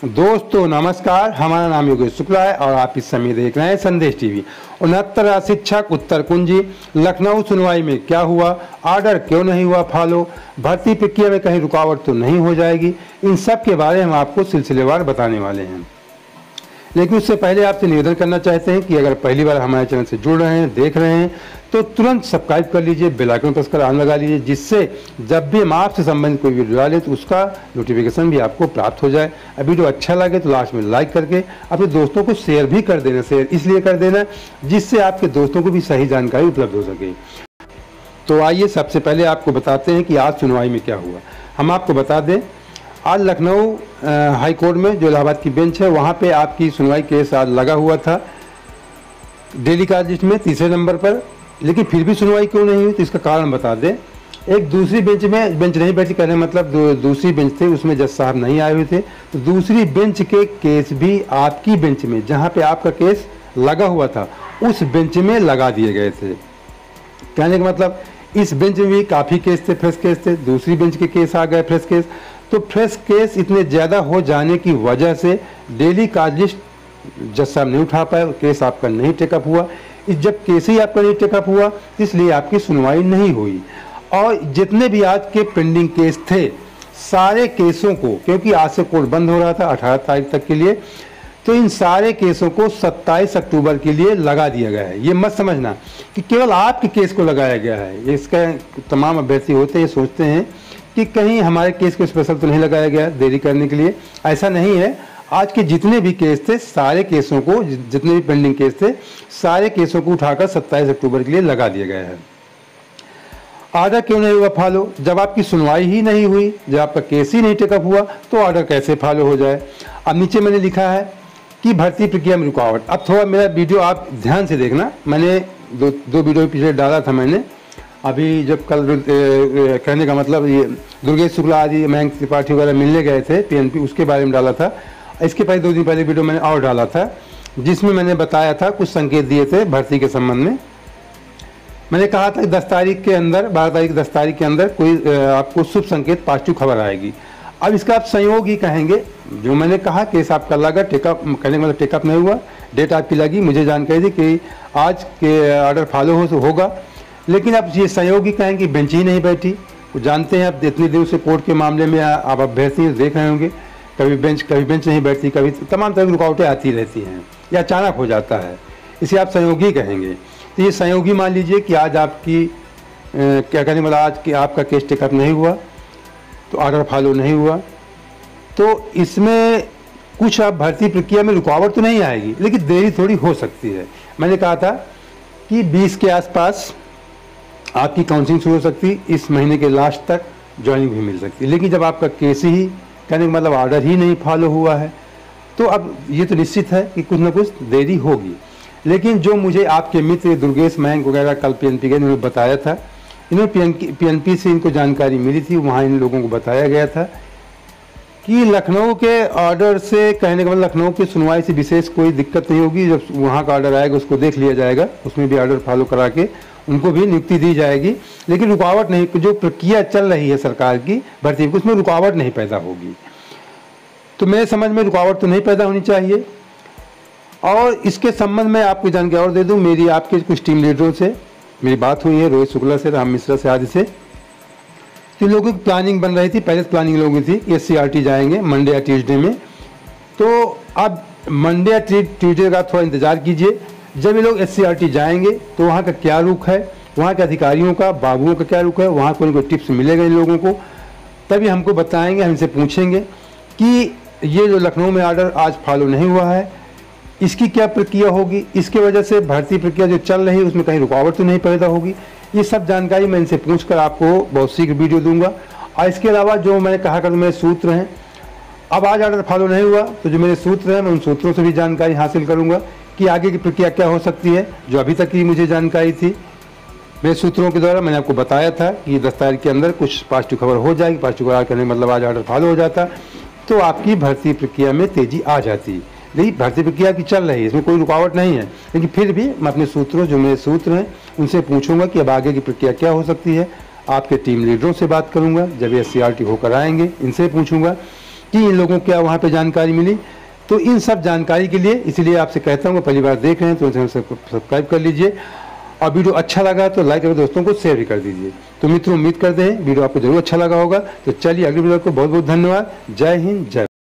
दोस्तों नमस्कार, हमारा नाम योगेश शुक्ला है और आप इस समय देख रहे हैं संदेश टीवी। 69 शिक्षक उत्तर कुंजी लखनऊ सुनवाई में क्या हुआ, ऑर्डर क्यों नहीं हुआ फॉलो, भर्ती प्रक्रिया में कहीं रुकावट तो नहीं हो जाएगी, इन सब के बारे में हम आपको सिलसिलेवार बताने वाले हैं। लेकिन उससे पहले आपसे निवेदन करना चाहते हैं कि अगर पहली बार हमारे चैनल से जुड़ रहे हैं, देख रहे हैं, तो तुरंत सब्सक्राइब कर लीजिए, बेल आइकन प्रेस कर ऑन लगा लीजिए, जिससे जब भी हम आपसे संबंधित कोई वीडियो डालें तो उसका नोटिफिकेशन भी आपको प्राप्त हो जाए। अब वीडियो अच्छा लगे तो लास्ट में लाइक करके अपने दोस्तों को शेयर भी कर देना। शेयर इसलिए कर देना जिससे आपके दोस्तों को भी सही जानकारी उपलब्ध हो सके। तो आइए सबसे पहले आपको बताते हैं कि आज सुनवाई में क्या हुआ। हम आपको बता दें, आज लखनऊ हाई कोर्ट में जो इलाहाबाद की बेंच है वहाँ पे आपकी सुनवाई केस आज लगा हुआ था डेली कार्ड लिस्ट में 3रे नंबर पर, लेकिन फिर भी सुनवाई क्यों नहीं हुई तो इसका कारण बता दें। एक दूसरी बेंच में बेंच नहीं बैठी, कहने मतलब दूसरी बेंच थी, उसमें जज साहब नहीं आए हुए थे, तो दूसरी बेंच के केस भी आपकी बेंच में जहाँ पे आपका केस लगा हुआ था उस बेंच में लगा दिए गए थे। कहने का मतलब इस बेंच में भी काफ़ी केस थे, फ्रेश केस थे, दूसरी बेंच के केस आ गए फ्रेश केस। तो फ्रेश केस इतने ज़्यादा हो जाने की वजह से डेली कार्ड लिस्ट जज साहब नहीं उठा पाए, केस आपका नहीं टेकअप हुआ। जब केस ही आपका नहीं टेकअप हुआ इसलिए आपकी सुनवाई नहीं हुई। और जितने भी आज के पेंडिंग केस थे सारे केसों को, क्योंकि आज से कोर्ट बंद हो रहा था 18 तारीख तक के लिए, तो इन सारे केसों को 27 अक्टूबर के लिए लगा दिया गया है। ये मत समझना कि केवल आपके केस को लगाया गया है। इसका तमाम अभ्यर्थी होते हैं सोचते हैं कि कहीं हमारे केस को स्पेशल तो नहीं लगाया गया देरी करने के लिए। ऐसा नहीं है। आज के जितने भी केस थे सारे केसों को, जितने भी पेंडिंग केस थे सारे केसों को उठाकर 27 अक्टूबर के लिए लगा दिया गया है। ऑर्डर क्यों नहीं हुआ फॉलो? जब आपकी सुनवाई ही नहीं हुई, जब आपका केस ही नहीं टेकअप हुआ तो ऑर्डर कैसे फॉलो हो जाए। अब नीचे मैंने लिखा है कि भर्ती प्रक्रिया में रुकावट। अब थोड़ा मेरा वीडियो आप ध्यान से देखना, मैंने दो वीडियो पीछे डाला था मैंने। अभी जब कल कहने का मतलब ये दुर्गेश शुक्ला आदि मयंक त्रिपाठी वगैरह मिलने गए थे पीएनपी, उसके बारे में डाला था। इसके पहले 2 दिन पहले वीडियो मैंने और डाला था जिसमें मैंने बताया था, कुछ संकेत दिए थे भर्ती के संबंध में। मैंने कहा था कि 10 तारीख के अंदर, 12 तारीख 10 तारीख के अंदर कोई आपको शुभ संकेत पॉजिटिव खबर आएगी। अब इसका आप संयोग ही कहेंगे, जो मैंने कहा केस आपका लगा, टेकअप कहने का मतलब टेकअप नहीं हुआ, डेट आपकी लगी, मुझे जानकारी दी कि आज के ऑर्डर फॉलो होगा, लेकिन आप ये संयोग ही कहेंगे बेंच ही नहीं बैठी। जानते हैं आप इतने दिनों से कोर्ट के मामले में आप अभ्यर्थी देख रहे होंगे, कभी बेंच नहीं बैठती, कभी तमाम तरह की रुकावटें आती रहती हैं या अचानक हो जाता है, इसे आप संयोगी कहेंगे। तो ये संयोगी मान लीजिए कि आज आपकी क्या कहने मतलब आज कि आपका केस टेकअप नहीं हुआ तो ऑर्डर फॉलो नहीं हुआ, तो इसमें कुछ आप भर्ती प्रक्रिया में रुकावट तो नहीं आएगी लेकिन देरी थोड़ी हो सकती है। मैंने कहा था कि 20 के आसपास आपकी काउंसलिंग शुरू हो सकती, इस महीने के लास्ट तक ज्वाइनिंग भी मिल सकती, लेकिन जब आपका केस ही कहने का मतलब ऑर्डर ही नहीं फॉलो हुआ है तो अब ये तो निश्चित है कि कुछ ना कुछ देरी होगी। लेकिन जो मुझे आपके मित्र दुर्गेश मयंक वगैरह कल पीएनपी के इन्होंने बताया था, इन्होंने पीएनपी से इनको जानकारी मिली थी, वहाँ इन लोगों को बताया गया था कि लखनऊ के ऑर्डर से, कहने का मतलब लखनऊ की सुनवाई से विशेष कोई दिक्कत नहीं होगी। जब वहाँ का ऑर्डर आएगा उसको देख लिया जाएगा, उसमें भी ऑर्डर फॉलो करा के उनको भी नियुक्ति दी जाएगी, लेकिन रुकावट नहीं, जो प्रक्रिया चल रही है सरकार की भर्ती की उसमें रुकावट नहीं पैदा होगी। तो मेरे समझ में रुकावट तो नहीं पैदा होनी चाहिए। और इसके संबंध में आपको जानकारी और दे दूं, मेरी आपके कुछ टीम लीडरों से मेरी बात हुई है, रोहित शुक्ला से, राम मिश्रा से आदि से, कि लोगों की प्लानिंग बन रही थी, पहले प्लानिंग लोगों की थी SCRT जाएंगे मंडे या ट्यूसडे में। तो अब मंडे या ट्यूसडे का थोड़ा इंतज़ार कीजिए। जब ये लोग SCRT जाएंगे तो वहाँ का क्या रुख है, वहाँ के अधिकारियों का, बाबुओं का क्या रुख है, वहाँ कोई टिप्स मिलेगा इन लोगों को, तभी हमको बताएंगे, हमसे पूछेंगे कि ये जो लखनऊ में ऑर्डर आज फॉलो नहीं हुआ है इसकी क्या प्रक्रिया होगी, इसके वजह से भर्ती प्रक्रिया जो चल रही है उसमें कहीं रुकावट तो नहीं पैदा होगी। ये सब जानकारी मैं इनसे पूछकर आपको बहुत शीघ्र वीडियो दूंगा। और इसके अलावा जो मैंने कहा कर मेरे सूत्र हैं, अब आज ऑर्डर फॉलो नहीं हुआ तो जो मेरे सूत्र हैं मैं उन सूत्रों से भी जानकारी हासिल करूंगा कि आगे की प्रक्रिया क्या हो सकती है। जो अभी तक की मुझे जानकारी थी मेरे सूत्रों के द्वारा, मैंने आपको बताया था कि 10 तारीख के अंदर कुछ पॉजिटिव खबर हो जाएगी, पॉजिटिव खबर करने मतलब आज ऑर्डर फॉलो हो जाता तो आपकी भर्ती प्रक्रिया में तेजी आ जाती। लेकिन भर्ती प्रक्रिया की चल रही है, इसमें कोई रुकावट नहीं है, लेकिन फिर भी मैं अपने सूत्रों, जो मेरे सूत्र हैं उनसे पूछूंगा कि अब आगे की प्रक्रिया क्या हो सकती है। आपके टीम लीडरों से बात करूंगा जब ये SCRT होकर आएंगे, इनसे पूछूंगा कि इन लोगों को क्या वहाँ पे जानकारी मिली। तो इन सब जानकारी के लिए इसलिए आपसे कहता हूँ, पहली बार देख रहे हैं तो चैनल सब्सक्राइब कर लीजिए, और वीडियो अच्छा लगा तो लाइक करके दोस्तों को शेयर भी कर दीजिए। तो मित्रों, उम्मीद करते हैं वीडियो आपको जरूर अच्छा लगा होगा। तो चलिए अगली वीडियो को बहुत बहुत धन्यवाद। जय हिंद, जय